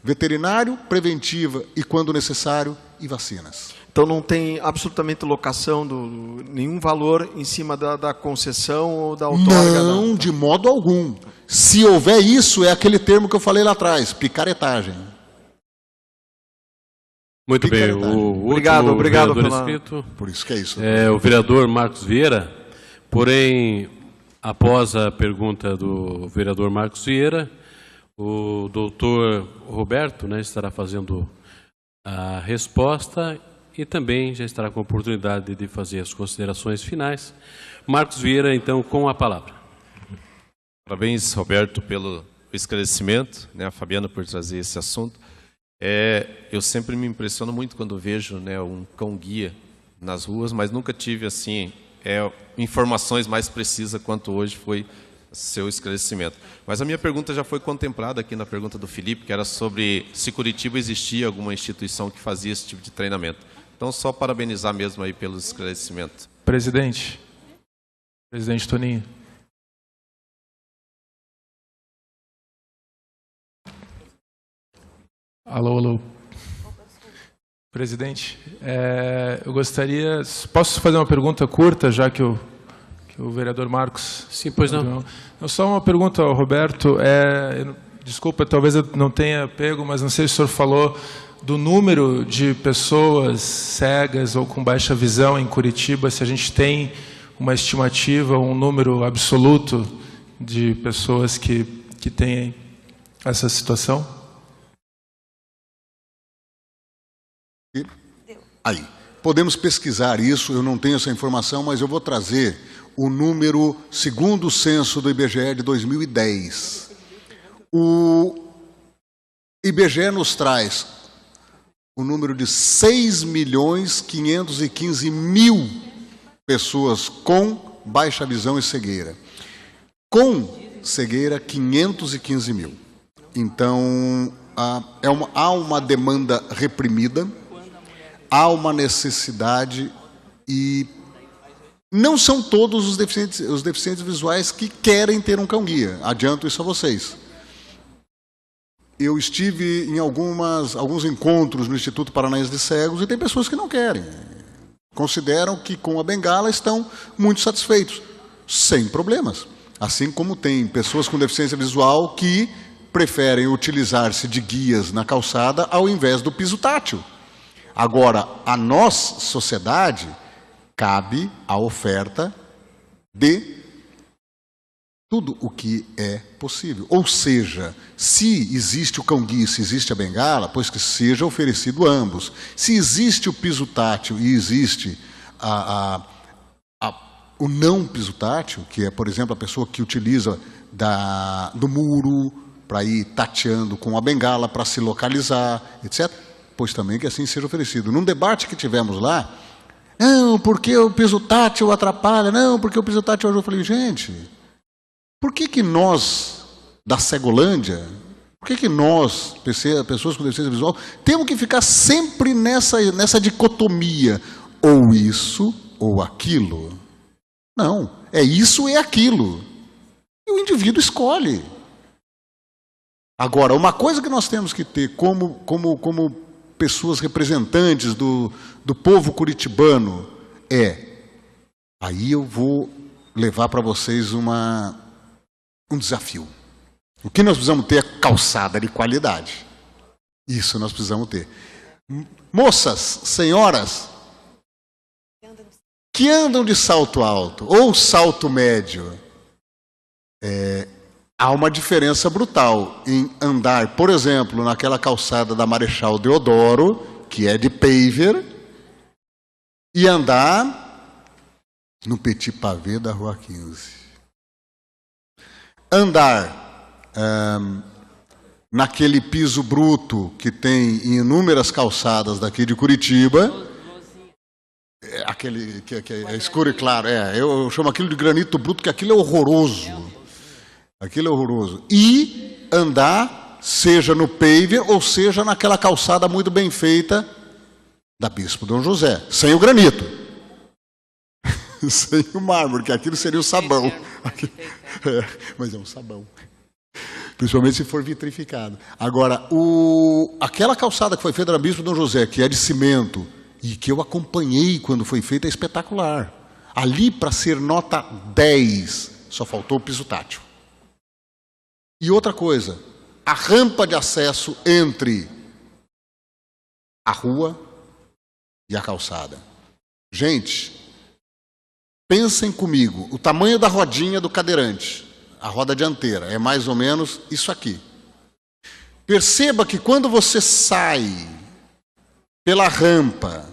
veterinário, preventiva e quando necessário, e vacinas. Então não tem absolutamente locação, nenhum valor em cima da concessão ou da outorga? Não, de modo algum. Se houver isso, é aquele termo que eu falei lá atrás, picaretagem. Muito bem, o obrigado vereador inscrito, por isso que é isso. É o vereador Marcos Vieira, porém, após a pergunta do vereador Marcos Vieira, o doutor Roberto, né, estará fazendo a resposta e também já estará com a oportunidade de fazer as considerações finais. Marcos Vieira, então, com a palavra. Parabéns, Roberto, pelo esclarecimento, né, a Fabiana por trazer esse assunto. Eu sempre me impressiono muito quando vejo, né, um cão-guia nas ruas, mas nunca tive assim informações mais precisas quanto hoje foi seu esclarecimento. Mas a minha pergunta já foi contemplada aqui na pergunta do Felipe, que era sobre se Curitiba existia alguma instituição que fazia esse tipo de treinamento. Então, só parabenizar mesmo aí pelo esclarecimento. Presidente Toninho. Alô. Presidente, eu gostaria... Posso fazer uma pergunta curta, já que o vereador Marcos... Sim, pois não. Só uma pergunta ao Roberto. Desculpa, talvez eu não tenha pego, mas não sei se o senhor falou do número de pessoas cegas ou com baixa visão em Curitiba, se a gente tem uma estimativa, um número absoluto de pessoas que têm essa situação? Aí, podemos pesquisar isso, eu não tenho essa informação, mas eu vou trazer o número segundo o censo do IBGE de 2010. O IBGE nos traz o número de 6.515.000 pessoas com baixa visão e cegueira. Com cegueira, 515.000. Então, há uma demanda reprimida, há uma necessidade e não são todos os deficientes visuais que querem ter um cão-guia. Adianto isso a vocês. Eu estive em alguns encontros no Instituto Paranaense de Cegos e tem pessoas que não querem. Consideram que com a bengala estão muito satisfeitos, sem problemas. Assim como tem pessoas com deficiência visual que preferem utilizar-se de guias na calçada ao invés do piso tátil. Agora, a nós, sociedade, cabe a oferta de tudo o que é possível. Ou seja, se existe o cão-guia, se existe a bengala, pois que seja oferecido ambos. Se existe o piso tátil e existe o não piso tátil, que é, por exemplo, a pessoa que utiliza do muro para ir tateando com a bengala para se localizar, etc., pois também que assim seja oferecido. Num debate que tivemos lá, não, porque o piso tátil atrapalha, não, porque o piso tátil ajuda. Eu falei, gente, por que nós, da Cegolândia, por que nós, pessoas com deficiência visual, temos que ficar sempre nessa dicotomia, ou isso ou aquilo? Não, é isso e aquilo. E o indivíduo escolhe. Agora, uma coisa que nós temos que ter como pessoas representantes do povo curitibano aí eu vou levar para vocês um desafio. O que nós precisamos ter é calçada de qualidade. Isso nós precisamos ter. Moças, senhoras, que andam de salto alto ou salto médio, há uma diferença brutal em andar, por exemplo, naquela calçada da Marechal Deodoro, que é de paver, e andar no petit pavé da Rua 15. Andar naquele piso bruto que tem em inúmeras calçadas daqui de Curitiba, aquele que é escuro e claro, eu chamo aquilo de granito bruto, que aquilo é horroroso. Aquilo é horroroso. E andar, seja no paver, ou seja naquela calçada muito bem feita da Bispo Dom José, sem o granito. Sem o mármore, que aquilo seria o sabão. Mas é um sabão. Principalmente se for vitrificado. Agora, aquela calçada que foi feita da Bispo Dom José, que é de cimento, e que eu acompanhei quando foi feita, é espetacular. Ali, para ser nota 10, só faltou o piso tátil. E outra coisa, a rampa de acesso entre a rua e a calçada. Gente, pensem comigo, o tamanho da rodinha do cadeirante, a roda dianteira, é mais ou menos isso aqui. Perceba que quando você sai pela rampa,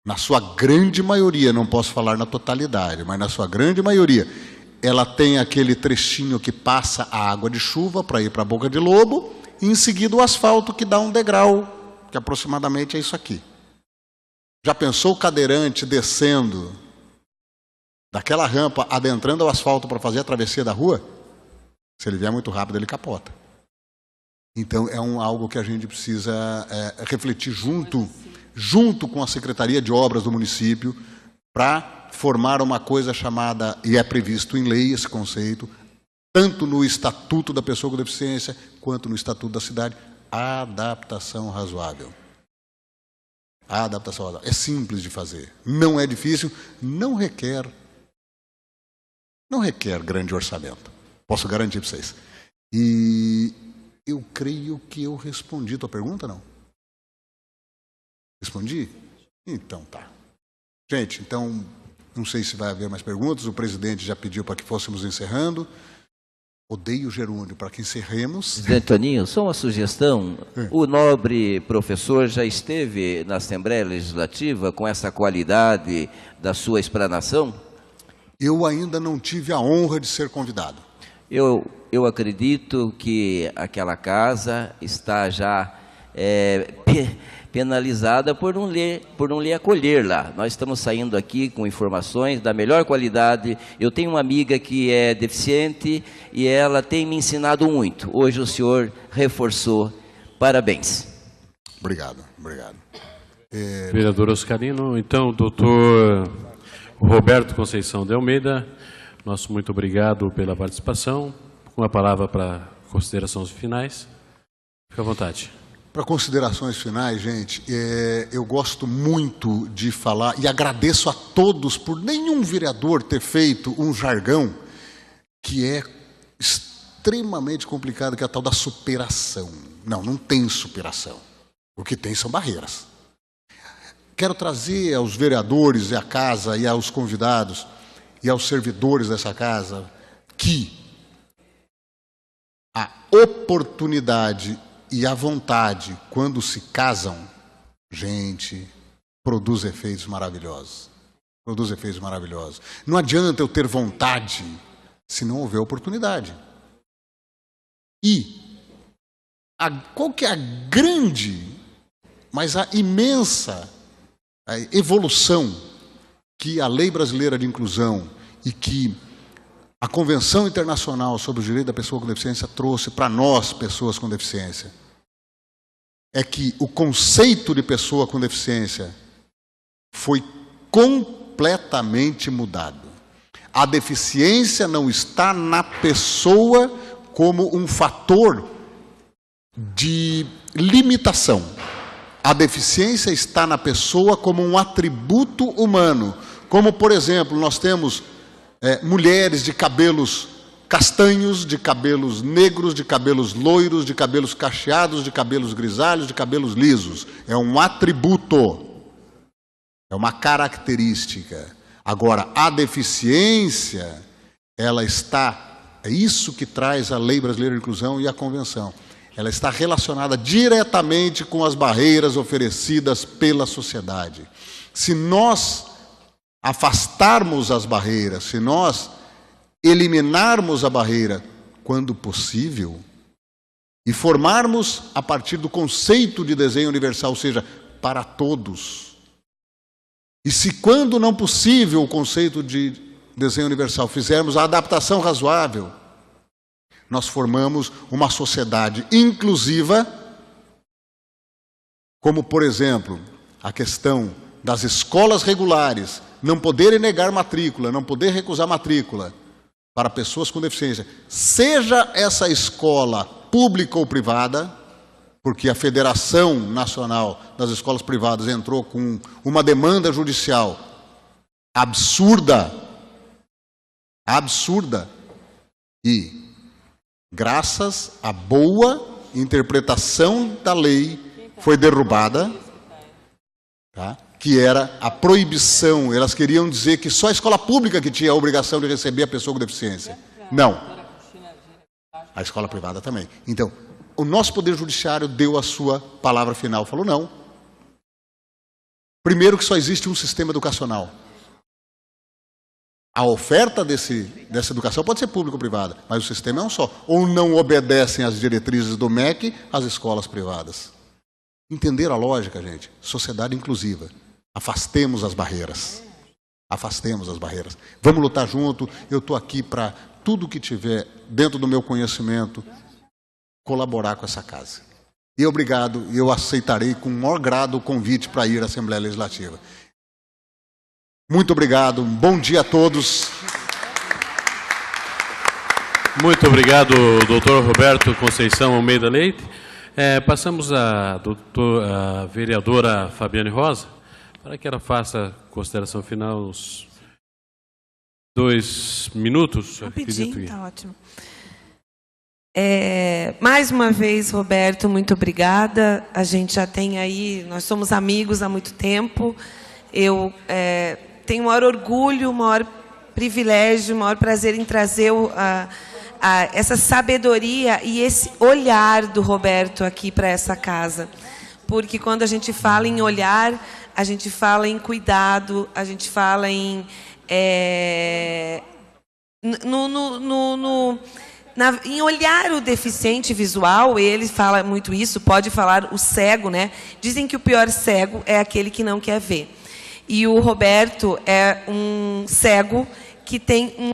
na sua grande maioria, não posso falar na totalidade, mas na sua grande maioria, ela tem aquele trechinho que passa a água de chuva para ir para a Boca de Lobo, e em seguida o asfalto que dá um degrau, que aproximadamente é isso aqui. Já pensou o cadeirante descendo daquela rampa, adentrando o asfalto para fazer a travessia da rua? Se ele vier muito rápido, ele capota. Então, é algo que a gente precisa refletir junto com a Secretaria de Obras do município, para formar uma coisa chamada, e é previsto em lei esse conceito, tanto no Estatuto da Pessoa com Deficiência, quanto no Estatuto da Cidade, adaptação razoável. A adaptação razoável. É simples de fazer, não é difícil, não requer grande orçamento. Posso garantir para vocês. E eu creio que eu respondi a tua pergunta, não? Respondi? Então tá. Gente, então, não sei se vai haver mais perguntas, o presidente já pediu para que fôssemos encerrando. Odeio o gerúndio, para que encerremos. Presidente Toninho, só uma sugestão. O nobre professor já esteve na Assembleia Legislativa com essa qualidade da sua explanação? Eu ainda não tive a honra de ser convidado. Eu acredito que aquela casa está já penalizada por não lhe acolher lá. Nós estamos saindo aqui com informações da melhor qualidade. Eu tenho uma amiga que é deficiente e ela tem me ensinado muito. Hoje o senhor reforçou. Parabéns. Obrigado. Vereador Oscarino, então, doutor Roberto Conceição de Almeida, nosso muito obrigado pela participação. Com a palavra para considerações finais. Fique à vontade. Para considerações finais, gente, eu gosto muito de falar e agradeço a todos por nenhum vereador ter feito um jargão que é extremamente complicado, que é a tal da superação. Não tem superação. O que tem são barreiras. Quero trazer aos vereadores e à casa e aos convidados e aos servidores dessa casa que a oportunidade e a vontade, quando se casam, gente, produz efeitos maravilhosos. Produz efeitos maravilhosos. Não adianta eu ter vontade se não houver oportunidade. E qual que é a grande, mas a imensa evolução que a Lei Brasileira de Inclusão e que a Convenção Internacional sobre o Direito da Pessoa com Deficiência trouxe para nós, pessoas com deficiência, é que o conceito de pessoa com deficiência foi completamente mudado. A deficiência não está na pessoa como um fator de limitação. A deficiência está na pessoa como um atributo humano. Como, por exemplo, nós temos mulheres de cabelos castanhos, de cabelos negros, de cabelos loiros, de cabelos cacheados, de cabelos grisalhos, de cabelos lisos. É um atributo, é uma característica. Agora, a deficiência, ela está, é isso que traz a Lei Brasileira de Inclusão e a Convenção. Ela está relacionada diretamente com as barreiras oferecidas pela sociedade. Se nós afastarmos as barreiras, se nós eliminarmos a barreira quando possível e formarmos a partir do conceito de desenho universal, ou seja, para todos. E se quando não possível o conceito de desenho universal fizermos a adaptação razoável, nós formamos uma sociedade inclusiva, como, por exemplo, a questão das escolas regulares não poderem negar matrícula, não poder recusar matrícula para pessoas com deficiência, seja essa escola pública ou privada, porque a Federação Nacional das Escolas Privadas entrou com uma demanda judicial absurda, e graças à boa interpretação da lei foi derrubada, tá? Que era a proibição. Elas queriam dizer que só a escola pública que tinha a obrigação de receber a pessoa com deficiência. Não. A escola privada também. Então, o nosso Poder Judiciário deu a sua palavra final. Falou não. Primeiro que só existe um sistema educacional. A oferta dessa educação pode ser pública ou privada, mas o sistema é um só. Ou não obedecem às diretrizes do MEC as escolas privadas. Entenderam a lógica, gente? Sociedade inclusiva. Afastemos as barreiras. Afastemos as barreiras. Vamos lutar junto. Eu estou aqui para tudo que tiver dentro do meu conhecimento colaborar com essa casa. E obrigado, e eu aceitarei com o maior grado o convite para ir à Assembleia Legislativa. Muito obrigado, um bom dia a todos. Muito obrigado, doutor Roberto Conceição Almeida Leite. Passamos à vereadora Fabiane Rosa, para que ela faça a consideração final, uns 2 minutos. Rapidinho, está ótimo. Mais uma vez, Roberto, muito obrigada. A gente já tem aí, nós somos amigos há muito tempo. Eu tenho o maior orgulho, o maior privilégio, o maior prazer em trazer essa sabedoria e esse olhar do Roberto aqui para essa casa. Porque quando a gente fala em olhar, a gente fala em cuidado, a gente fala em em olhar o deficiente visual. Ele fala muito isso, pode falar o cego, né? Dizem que o pior cego é aquele que não quer ver. E o Roberto é um cego que tem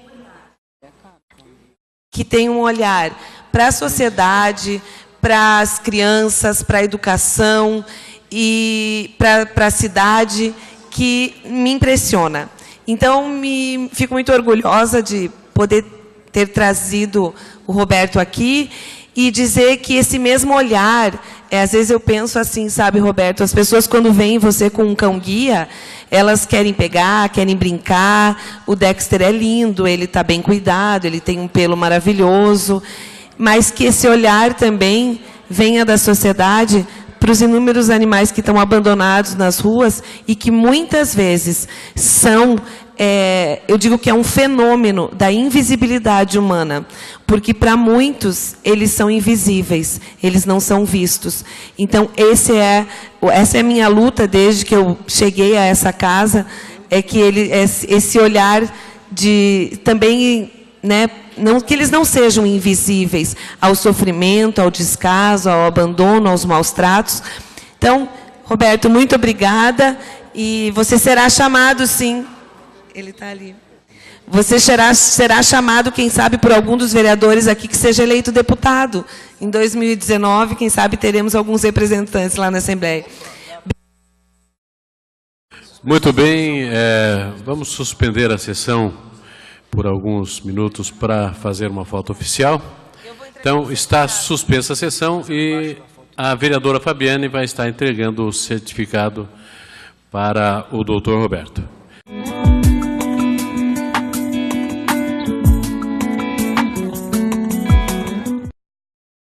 um olhar para a sociedade, para as crianças, para a educação e para a cidade, que me impressiona. Então, fico muito orgulhosa de poder ter trazido o Roberto aqui e dizer que esse mesmo olhar, às vezes eu penso assim, sabe, Roberto, as pessoas quando veem você com um cão-guia, elas querem pegar, querem brincar. O Dexter é lindo, ele está bem cuidado, ele tem um pelo maravilhoso, mas que esse olhar também venha da sociedade para os inúmeros animais que estão abandonados nas ruas e que muitas vezes são, eu digo que é um fenômeno da invisibilidade humana, porque para muitos eles são invisíveis, eles não são vistos. Então essa é a minha luta desde que eu cheguei a essa casa, é que esse olhar de também, né, não, que eles não sejam invisíveis ao sofrimento, ao descaso, ao abandono, aos maus tratos. Então, Roberto, muito obrigada, e você será chamado, sim. Ele está ali. Você será chamado, quem sabe, por algum dos vereadores aqui que seja eleito deputado. Em 2019, quem sabe, teremos alguns representantes lá na Assembleia. Muito bem, vamos suspender a sessão por alguns minutos para fazer uma foto oficial. Então, está suspensa a sessão e a vereadora Fabiane vai estar entregando o certificado para o doutor Roberto.